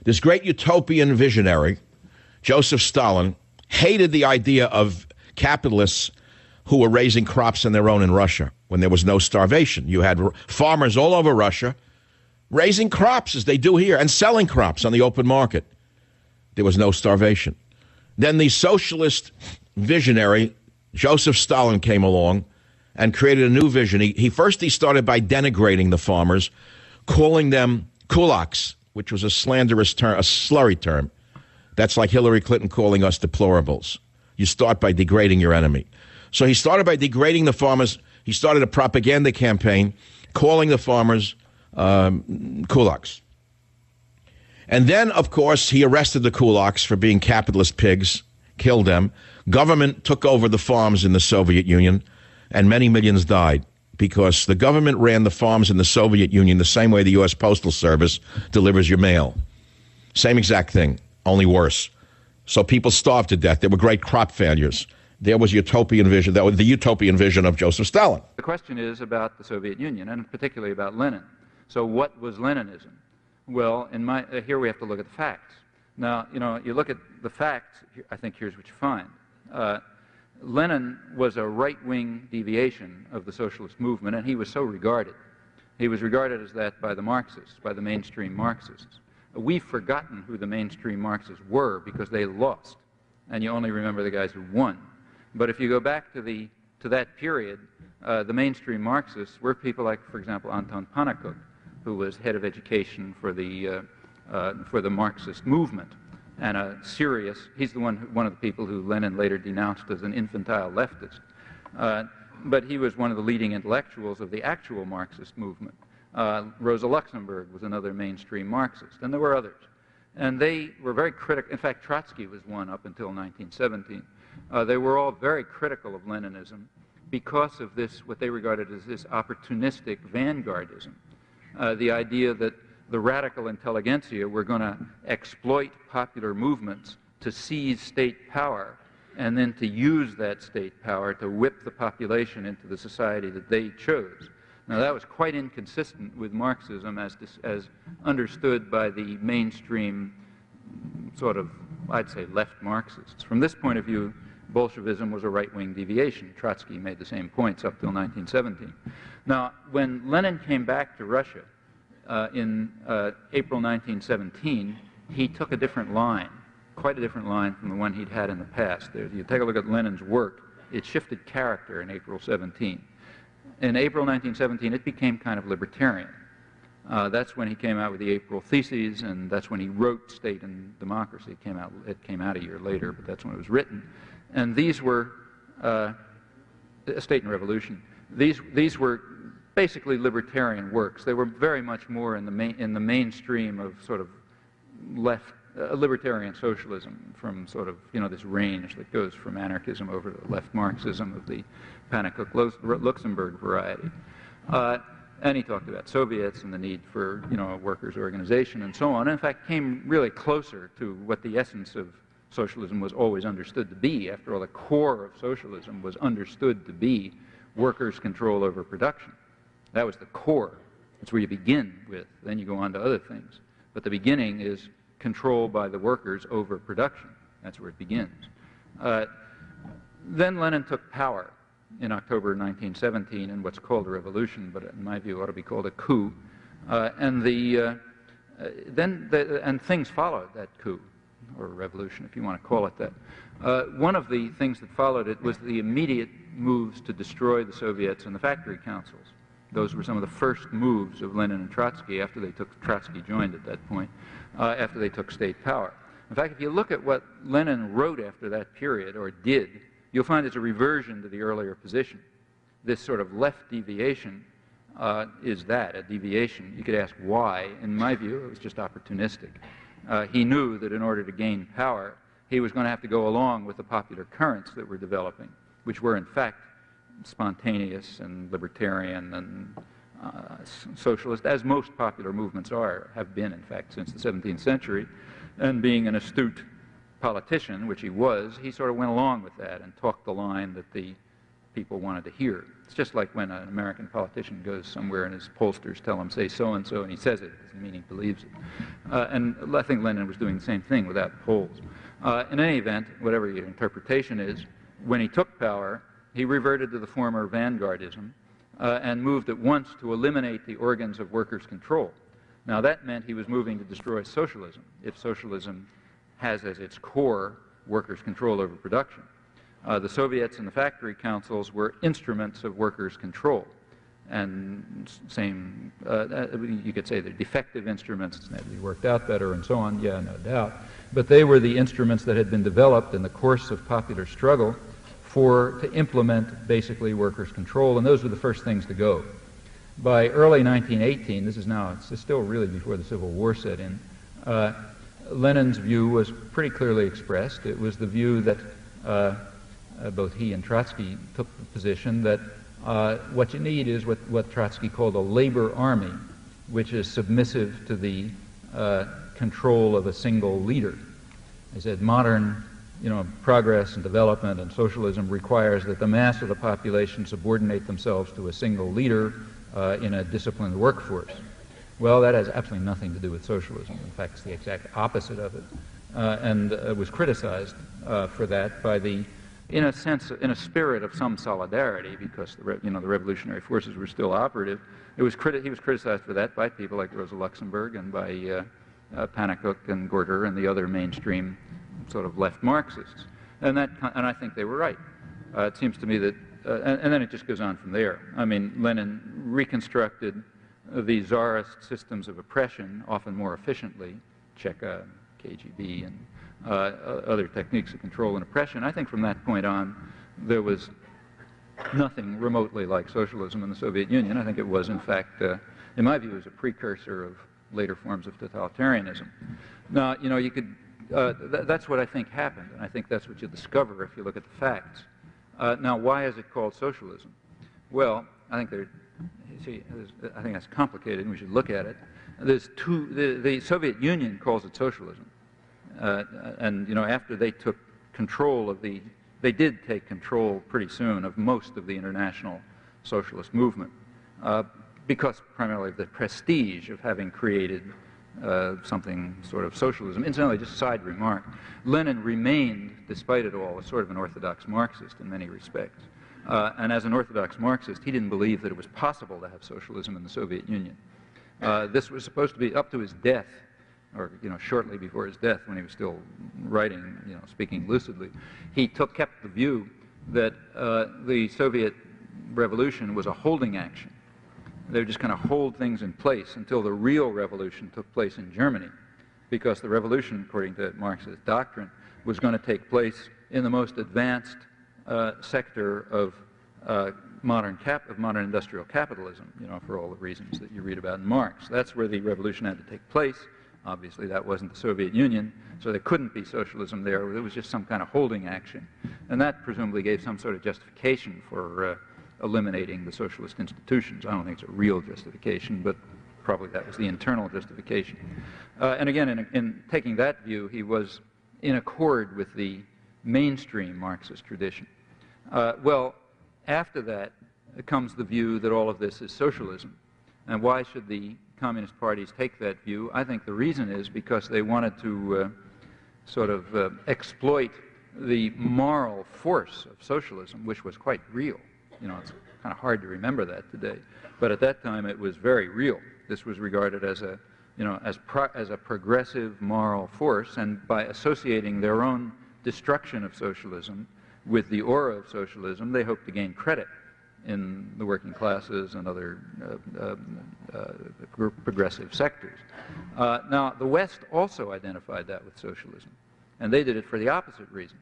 This great utopian visionary, Joseph Stalin, hated the idea of capitalists who were raising crops on their own in Russia when there was no starvation. You had farmers all over Russia raising crops as they do here and selling crops on the open market. There was no starvation. Then the socialist visionary, Joseph Stalin, came along and created a new vision. He started by denigrating the farmers, calling them kulaks, which was a slanderous term, a slurry term. That's like Hillary Clinton calling us deplorables. You start by degrading your enemy. So he started by degrading the farmers. He started a propaganda campaign calling the farmers kulaks. And then, of course, he arrested the kulaks for being capitalist pigs, killed them. Government took over the farms in the Soviet Union, and many millions died because the government ran the farms in the Soviet Union the same way the U.S. Postal Service delivers your mail. Same exact thing, only worse. So people starved to death. There were great crop failures. There was utopian vision. That was the utopian vision of Joseph Stalin. The question is about the Soviet Union, and particularly about Lenin. So what was Leninism? Well, here we have to look at the facts. Now, you look at the facts, I think here's what you find. Lenin was a right-wing deviation of the socialist movement, and he was so regarded. He was regarded as that by the Marxists, by the mainstream Marxists. We've forgotten who the mainstream Marxists were because they lost, and you only remember the guys who won. But if you go back to that period, the mainstream Marxists were people like, for example, Anton Pannekoek, who was head of education for the Marxist movement, and he's one of the people who Lenin later denounced as an infantile leftist. But he was one of the leading intellectuals of the actual Marxist movement. Rosa Luxemburg was another mainstream Marxist, and there were others. And they were very critical. In fact, Trotsky was one up until 1917. They were all very critical of Leninism because of this, what they regarded as this opportunistic vanguardism. The idea that the radical intelligentsia were going to exploit popular movements to seize state power and then to use that state power to whip the population into the society that they chose. Now, that was quite inconsistent with Marxism as understood by the mainstream sort of, I'd say, left Marxists. From this point of view, Bolshevism was a right-wing deviation. Trotsky made the same points up till 1917. Now, when Lenin came back to Russia in April 1917, he took a different line, quite a different line from the one he'd had in the past. You take a look at Lenin's work, it shifted character in April 17. In April 1917, it became kind of libertarian. That's when he came out with the April Theses, and that's when he wrote State and Democracy. It came out a year later, but that's when it was written. And these were State and Revolution. These were basically libertarian works. They were very much more in the mainstream of sort of left libertarian socialism, from sort of this range that goes from anarchism over to left Marxism of the Pannekoek-Luxemburg variety. And he talked about Soviets and the need for a workers' organization and so on. And in fact, came really closer to what the essence of socialism was always understood to be. After all, the core of socialism was understood to be workers' control over production. That was the core. That's where you begin with. Then you go on to other things. But the beginning is control by the workers over production. That's where it begins. Then Lenin took power in October 1917 in what's called a revolution, but in my view ought to be called a coup. And things followed that coup, or revolution, if you want to call it that. One of the things that followed it was the immediate moves to destroy the Soviets and the factory councils. Those were some of the first moves of Lenin and Trotsky after Trotsky joined at that point, after they took state power. In fact, if you look at what Lenin wrote after that period, or did, you'll find it's a reversion to the earlier position. This sort of left deviation is a deviation. You could ask why. In my view, it was just opportunistic. He knew that in order to gain power, he was going to have to go along with the popular currents that were developing, which were in fact spontaneous and libertarian and socialist, as most popular movements have been, in fact, since the 17th century. And being an astute politician, which he was, he sort of went along with that and talked the line that the people wanted to hear. It's just like when an American politician goes somewhere and his pollsters tell him, say so-and-so, and he says it, meaning he believes it. And I think Lenin was doing the same thing without polls. In any event, whatever your interpretation is, when he took power, he reverted to the former vanguardism and moved at once to eliminate the organs of workers' control. Now that meant he was moving to destroy socialism, if socialism has as its core workers' control over production. The Soviets and the factory councils were instruments of workers' control. And same, you could say they're defective instruments, they worked out better and so on, yeah, no doubt. But they were the instruments that had been developed in the course of popular struggle to implement basically workers' control, and those were the first things to go. By early 1918, it's still really before the Civil War set in, Lenin's view was pretty clearly expressed. It was the view that both he and Trotsky took the position that what you need is what Trotsky called a labor army, which is submissive to the control of a single leader. He said modern progress and development and socialism requires that the mass of the population subordinate themselves to a single leader in a disciplined workforce. Well, that has absolutely nothing to do with socialism. In fact, it's the exact opposite of it, and was criticized for that by in a spirit of some solidarity, because the revolutionary forces were still operative. He was criticized for that by people like Rosa Luxemburg and by Pannekoek and Gorter and the other mainstream sort of left Marxists, and I think they were right. It seems to me that, and then it just goes on from there. I mean, Lenin reconstructed the czarist systems of oppression often more efficiently, Cheka, KGB, and other techniques of control and oppression. I think from that point on, there was nothing remotely like socialism in the Soviet Union. I think it was, in fact, in my view, it was a precursor of later forms of totalitarianism. Now, you could, that's what I think happened, and I think that's what you discover if you look at the facts. Now, why is it called socialism? Well, I think I think that's complicated, and we should look at it. The Soviet Union calls it socialism. And after they took control they did take control pretty soon of most of the international socialist movement, because primarily of the prestige of having created something sort of socialism. Incidentally, just a side remark, Lenin remained, despite it all, a sort of an orthodox Marxist in many respects. And as an orthodox Marxist, he didn't believe that it was possible to have socialism in the Soviet Union. This was supposed to be up to his death, or shortly before his death, when he was still writing, speaking lucidly. He kept the view that the Soviet revolution was a holding action. They would just kind of hold things in place until the real revolution took place in Germany, because the revolution, according to Marxist doctrine, was going to take place in the most advanced sector of modern industrial capitalism, for all the reasons that you read about in Marx. That's where the revolution had to take place. Obviously, that wasn't the Soviet Union, so there couldn't be socialism there. It was just some kind of holding action. And that presumably gave some sort of justification for eliminating the socialist institutions. I don't think it's a real justification, but probably that was the internal justification. And again, in taking that view, he was in accord with the mainstream Marxist tradition. Well, after that comes the view that all of this is socialism. And why should the communist parties take that view? I think the reason is because they wanted to sort of exploit the moral force of socialism, which was quite real. It's kind of hard to remember that today, but at that time it was very real. This was regarded as a, as a progressive moral force, and by associating their own destruction of socialism with the aura of socialism, they hoped to gain credit in the working classes and other progressive sectors. Now, the West also identified that with socialism, and they did it for the opposite reason.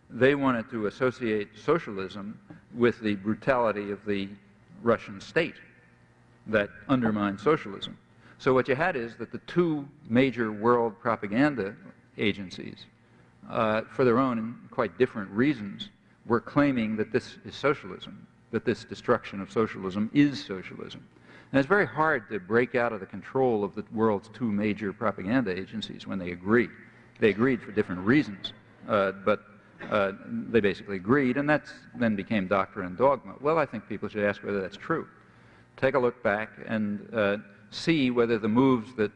They wanted to associate socialism with the brutality of the Russian state that undermined socialism. So what you had is that the two major world propaganda agencies, for their own and quite different reasons, were claiming that this is socialism, that this destruction of socialism is socialism. And it's very hard to break out of the control of the world's two major propaganda agencies when they agree. They agreed for different reasons, but they basically agreed, and that then became doctrine and dogma. Well, I think people should ask whether that's true. Take a look back and see whether the moves that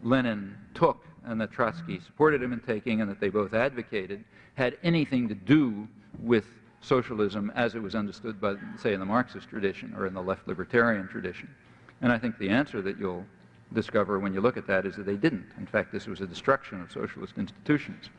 Lenin took and that Trotsky supported him in taking and that they both advocated had anything to do with socialism as it was understood by, say, in the Marxist tradition or in the left libertarian tradition. And I think the answer that you'll discover when you look at that is that they didn't. In fact, this was a destruction of socialist institutions.